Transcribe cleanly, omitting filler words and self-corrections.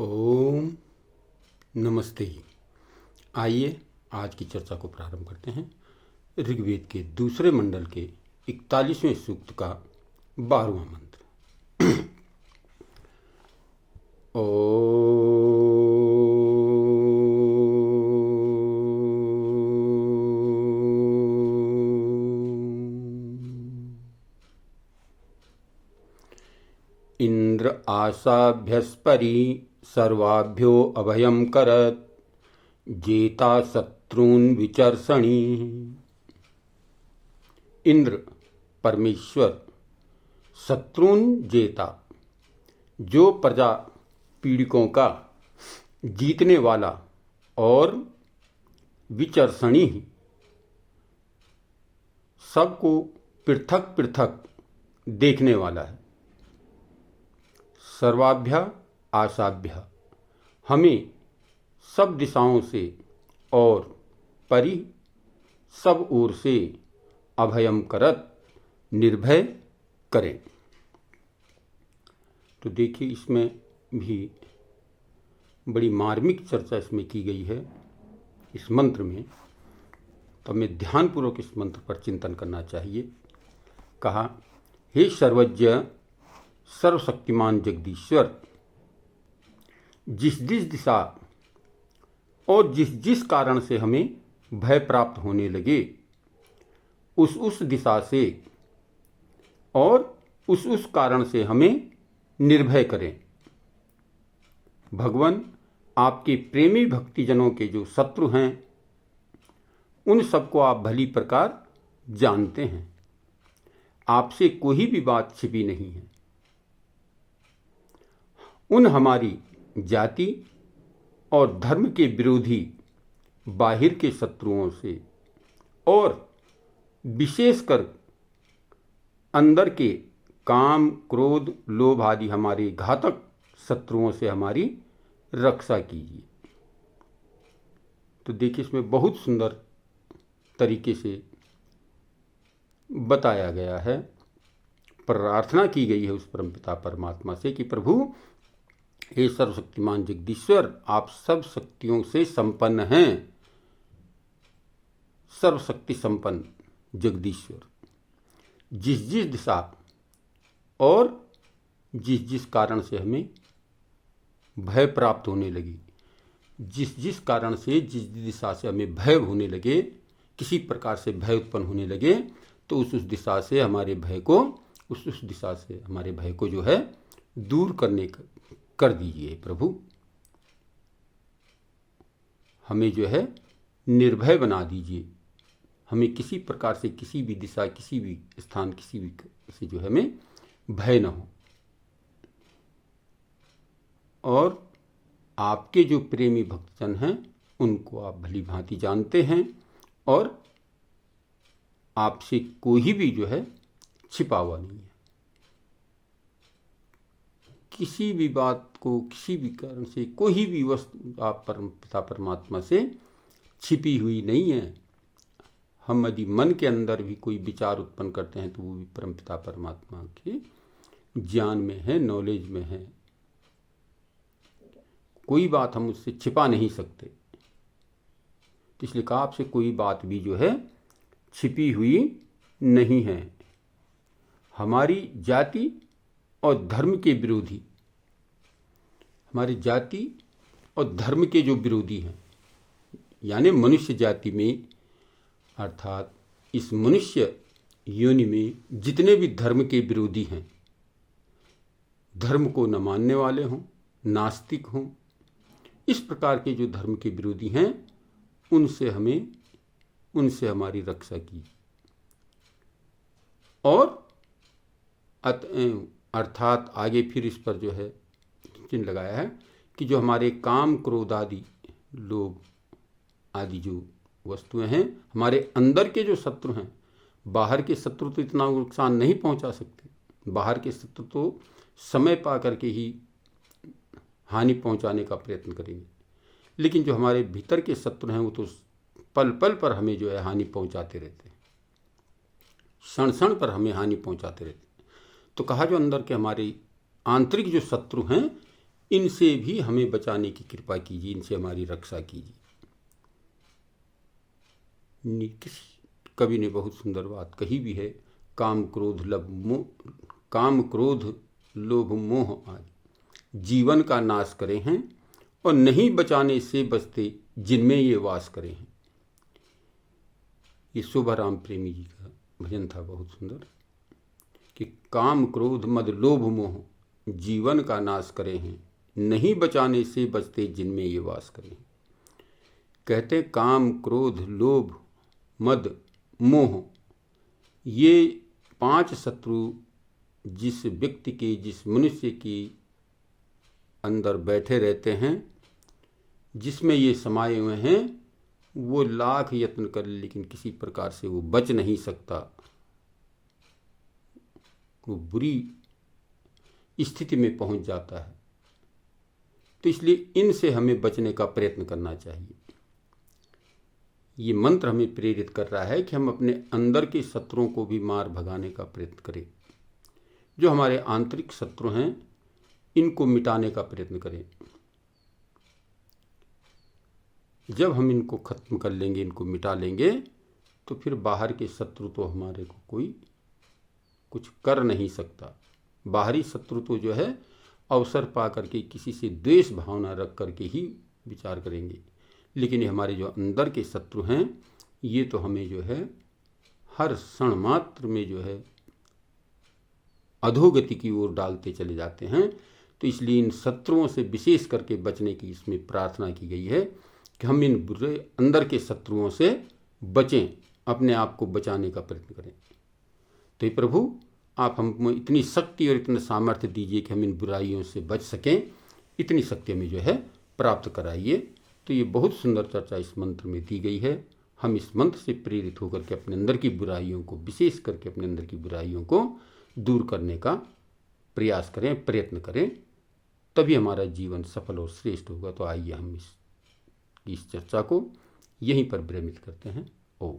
ओम नमस्ते। आइए आज की चर्चा को प्रारंभ करते हैं। ऋग्वेद के दूसरे मंडल के 41वें सूक्त का 12वां मंत्र। इंद्र आशाभ्यस्परि सर्वाभ्यो अभयं करत् जेता शत्रून् विचर्षणि। इंद्र परमेश्वर शत्रुन जेता, जो प्रजा पीड़िकों का जीतने वाला और विचर्षणी, सबको पृथक पृथक देखने वाला है। सर्वाभ्य आशाभ्य, हमें सब दिशाओं से और परि सब ओर से अभयम करत, निर्भय करें। तो देखिए, इसमें भी बड़ी मार्मिक चर्चा इसमें की गई है इस मंत्र में। तो हमें ध्यानपूर्वक इस मंत्र पर चिंतन करना चाहिए। कहा, हे सर्वज्ञ सर्वशक्तिमान जगदीश्वर, जिस जिस दिशा और जिस जिस कारण से हमें भय प्राप्त होने लगे, उस दिशा से और उस कारण से हमें निर्भय करें। भगवान, आपके प्रेमी भक्तिजनों के जो शत्रु हैं, उन सबको आप भली प्रकार जानते हैं। आपसे कोई भी बात छिपी नहीं है। उन हमारी जाति और धर्म के विरोधी बाहिर के शत्रुओं से और विशेषकर अंदर के काम, क्रोध, लोभ आदि हमारे घातक शत्रुओं से हमारी रक्षा कीजिए। तो देखिए, इसमें बहुत सुंदर तरीके से बताया गया है, प्रार्थना की गई है उस परमपिता परमात्मा से कि प्रभु, हे सर्वशक्तिमान जगदीश्वर, आप सब शक्तियों से संपन्न हैं। सर्वशक्ति संपन्न जगदीश्वर, जिस जिस दिशा और जिस जिस कारण से हमें भय प्राप्त होने लगी, जिस जिस कारण से जिस दिशा से हमें भय होने लगे, किसी प्रकार से भय उत्पन्न होने लगे, तो उस दिशा से हमारे भय को उस दिशा से हमारे भय को जो है दूर कर दीजिए प्रभु। हमें जो है निर्भय बना दीजिए। हमें किसी प्रकार से किसी भी दिशा, किसी भी स्थान, किसी भी से जो है हमें भय न हो। और आपके जो प्रेमी भक्तजन हैं, उनको आप भली भांति जानते हैं और आपसे कोई भी जो है छिपा हुआ नहीं है। किसी भी बात को, किसी भी कारण से, कोई भी वस्तु आप पिता परमात्मा से छिपी हुई नहीं है। हम यदि मन के अंदर भी कोई विचार उत्पन्न करते हैं तो वो भी परमपिता परमात्मा के ज्ञान में है, नॉलेज में है। कोई बात हम उससे छिपा नहीं सकते। तो इसलिए कहा, आपसे कोई बात भी जो है छिपी हुई नहीं है। हमारी जाति और धर्म के विरोधी, हमारी जाति और धर्म के जो विरोधी हैं, यानी मनुष्य जाति में, अर्थात इस मनुष्य योनि में जितने भी धर्म के विरोधी हैं, धर्म को न मानने वाले हों, नास्तिक हों, इस प्रकार के जो धर्म के विरोधी हैं, उनसे हमारी रक्षा की। और अर्थात आगे फिर इस पर जो है चिन्ह लगाया है कि जो हमारे काम, क्रोध आदि, लोभ आदि जो वस्तुएं हैं, हमारे अंदर के जो शत्रु हैं, बाहर के शत्रु तो इतना नुकसान नहीं पहुंचा सकते। बाहर के शत्रु तो समय पा करके ही हानि पहुंचाने का प्रयत्न करेंगे, लेकिन जो हमारे भीतर के शत्रु हैं, वो तो पल पल पर हमें जो है हानि पहुंचाते रहते हैं, क्षण क्षण पर हमें हानि पहुंचाते रहते हैं। तो कहा, जो अंदर के हमारे आंतरिक जो शत्रु हैं, इनसे भी हमें बचाने की कृपा कीजिए, इनसे हमारी रक्षा कीजिए। किसी कवि ने बहुत सुंदर बात कही भी है, काम क्रोध लोभ मोह आदि जीवन का नाश करे हैं, और नहीं बचाने से बचते जिनमें ये वास करे हैं। ये शोभाराम प्रेमी जी का भजन था, बहुत सुंदर, कि काम क्रोध मद लोभ मोह जीवन का नाश करे हैं, नहीं बचाने से बचते जिनमें ये वास करे हैं। कहते काम क्रोध लोभ मद मोह, ये 5 शत्रु जिस व्यक्ति के, जिस मनुष्य के अंदर बैठे रहते हैं, जिसमें ये समाये हुए हैं, वो लाख यत्न कर लेकिन किसी प्रकार से वो बच नहीं सकता, वो बुरी स्थिति में पहुंच जाता है। तो इसलिए इनसे हमें बचने का प्रयत्न करना चाहिए। ये मंत्र हमें प्रेरित कर रहा है कि हम अपने अंदर के शत्रुओं को भी मार भगाने का प्रयत्न करें। जो हमारे आंतरिक शत्रु हैं, इनको मिटाने का प्रयत्न करें। जब हम इनको खत्म कर लेंगे, इनको मिटा लेंगे, तो फिर बाहर के शत्रु तो हमारे को कोई कुछ कर नहीं सकता। बाहरी शत्रु तो जो है अवसर पा करके किसी से द्वेष भावना रख करके ही विचार करेंगे, लेकिन ये हमारे जो अंदर के शत्रु हैं, ये तो हमें जो है हर क्षण मात्र में जो है अधोगति की ओर डालते चले जाते हैं। तो इसलिए इन शत्रुओं से विशेष करके बचने की इसमें प्रार्थना की गई है कि हम इन बुरे अंदर के शत्रुओं से बचें, अपने आप को बचाने का प्रयत्न करें। तो ये प्रभु, आप हमको इतनी शक्ति और इतना सामर्थ्य दीजिए कि हम इन बुराइयों से बच सकें, इतनी शक्ति हमें जो है प्राप्त कराइए। तो ये बहुत सुंदर चर्चा इस मंत्र में दी गई है। हम इस मंत्र से प्रेरित होकर के अपने अंदर की बुराइयों को, विशेष करके अपने अंदर की बुराइयों को दूर करने का प्रयास करें, प्रयत्न करें, तभी हमारा जीवन सफल और श्रेष्ठ होगा। तो आइए हम इस चर्चा को यहीं पर विरमित करते हैं। ओम।